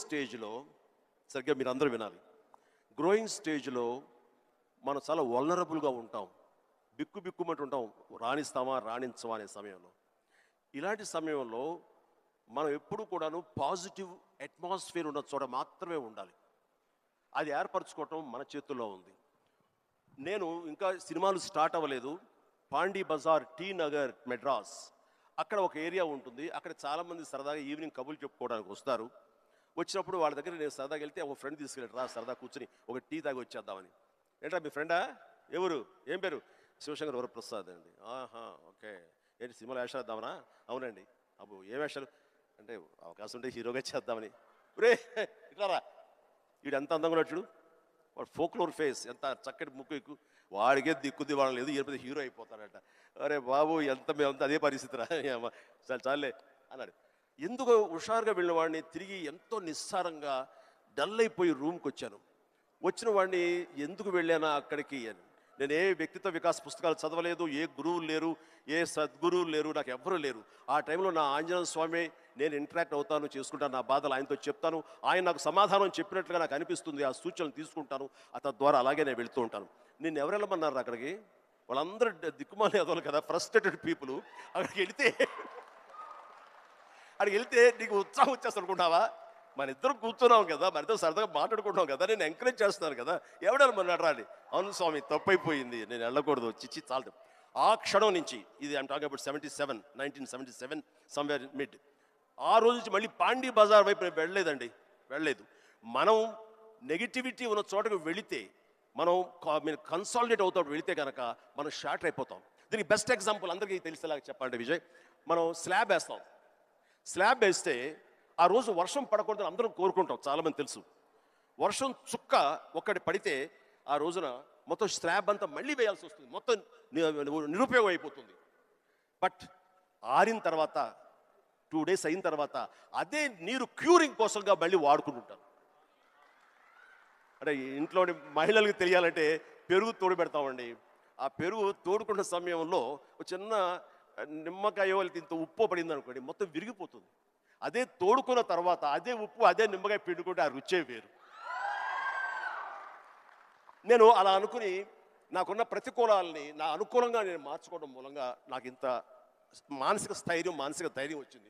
స్టేజ్లో సరిగ్గా మీరు అందరూ వినాలి. గ్రోయింగ్ స్టేజ్లో మనం చాలా వల్నరబుల్గా ఉంటాం, బిక్కుమంటూ ఉంటాం, రాణిస్తామా రాణించమా అనే సమయంలో. ఇలాంటి సమయంలో మనం ఎప్పుడు కూడాను పాజిటివ్ అట్మాస్ఫియర్ ఉన్న చోట మాత్రమే ఉండాలి. అది ఏర్పరచుకోవటం మన చేతుల్లో ఉంది. నేను ఇంకా సినిమాలు స్టార్ట్ అవ్వలేదు. పాండీ బజార్, టీ నగర్, మెడ్రాస్, అక్కడ ఒక ఏరియా ఉంటుంది. అక్కడ చాలామంది సరదాగా ఈవినింగ్ కబుర్లు చెప్పుకోవడానికి వస్తారు. వచ్చినప్పుడు వాళ్ళ దగ్గర నేను సరదాగా వెళ్తే ఒక ఫ్రెండ్ తీసుకెళ్ళి రా సరదా కూర్చొని ఒక టీ తాగి వచ్చేద్దామని. ఏంటా మీ ఫ్రెండా? ఎవరు? ఏం పేరు? శివశంకర్ వరప్రసాద్ అండి. ఆహా, ఓకే. ఏంటి సినిమాలో వేషాలు వేద్దామనా? అవునండి. అబ్బో ఏ వేషాలు అంటే అవకాశం ఉంటే హీరోగా చేద్దామని. రే ఇట్లారా, వీడు ఎంత అందంగా చూడు, వాడు ఫోక్లోర్ ఫేస్, ఎంత చక్కటి ముక్కు ఎక్కువ, వాడికే దిక్కుద్ది వాడు లేదు, ఎప్పుడు హీరో అయిపోతాడట. అరే బాబు ఎంత మేమంతా అదే పరిస్థితి రా, చాలే అన్నాడు. ఎందుకు హుషారుగా వెళ్ళిన వాడిని తిరిగి ఎంతో నిస్సారంగా డల్ అయిపోయి రూమ్కి వచ్చాను. వచ్చిన వాడిని ఎందుకు వెళ్ళానా అక్కడికి అని, నేను ఏ వ్యక్తిత్వ వికాస పుస్తకాలు చదవలేదు, ఏ గురువులు లేరు, ఏ సద్గురువులు లేరు, నాకు ఎవ్వరూ లేరు. ఆ టైంలో నా ఆంజనేయ స్వామి నేను ఇంటరాక్ట్ అవుతాను, చేసుకుంటాను, నా బాధలు ఆయనతో చెప్తాను, ఆయన నాకు సమాధానం చెప్పినట్లుగా నాకు అనిపిస్తుంది, ఆ సూచనలు తీసుకుంటాను, తద్వారా అలాగే నేను వెళుతూ ఉంటాను. నేను ఎవరు వెళ్ళమన్నారు అక్కడికి? వాళ్ళందరూ దిక్కుమాలి ఎదవలు కదా, ఫ్రస్ట్రేటెడ్ పీపుల్. అక్కడికి వెళ్తే నీకు ఉత్సాహం వచ్చేస్తా అనుకుంటావా? మన ఇద్దరం కూర్చున్నాం కదా, మన ఇద్దరు సరదాగా మాట్లాడుకుంటున్నాం కదా, నేను ఎంకరేజ్ చేస్తున్నాను కదా, ఎవడెళ్ళమన్నాడు రాని? అవును స్వామి తప్పైపోయింది, నేను వెళ్ళకూడదు, చిచ్చి చాలు. ఆ క్షణం నుంచి, ఇది I'm talking about 1977 somewhere mid, ఆ రోజు నుంచి మళ్ళీ పాండీ బజార్ వైపు నేను వెళ్ళలేదండి, వెళ్ళలేదు. మనం నెగిటివిటీ ఉన్న చోటకు వెళితే, మనం కన్సాలిడేట్ అవుతాడు వెళితే కనుక మనం షార్ట్ అయిపోతాం. దీనికి బెస్ట్ ఎగ్జాంపుల్ అందరికీ తెలిసేలాగా చెప్పాలంటే విజయ్, మనం స్లాబ్ వేస్తాం. స్లాబ్ వేస్తే ఆ రోజు వర్షం పడకూడదని అందరం కోరుకుంటాం, చాలామంది తెలుసు. వర్షం చుక్క ఒక్కటి పడితే ఆ రోజున మొత్తం స్లాబ్ అంతా మళ్ళీ వేయాల్సి వస్తుంది, మొత్తం నిరుపయోగం అయిపోతుంది. బట్ ఆరిన తర్వాత 2 days అయిన తర్వాత అదే నీరు క్యూరింగ్ కోసంగా మళ్ళీ వాడుకుంటుంటారు. అంటే ఇంట్లోని మహిళలకు తెలియాలంటే పెరుగు తోడు పెడతామండి. ఆ పెరుగు తోడుకున్న సమయంలో ఒక చిన్న నిమ్మకాయ ఇంత ఉప్పు పడింది అనుకోండి, మొత్తం విరిగిపోతుంది. అదే తోడుకున్న తర్వాత అదే ఉప్పు అదే నిమ్మకాయ పిండుకుంటే ఆ రుచే వేరు. నేను అలా అనుకుని నాకున్న ప్రతికూలాలని నా అనుకూలంగా నేను మార్చుకోవడం మూలంగా నాకు ఇంత మానసిక స్థైర్యం, మానసిక ధైర్యం వచ్చింది.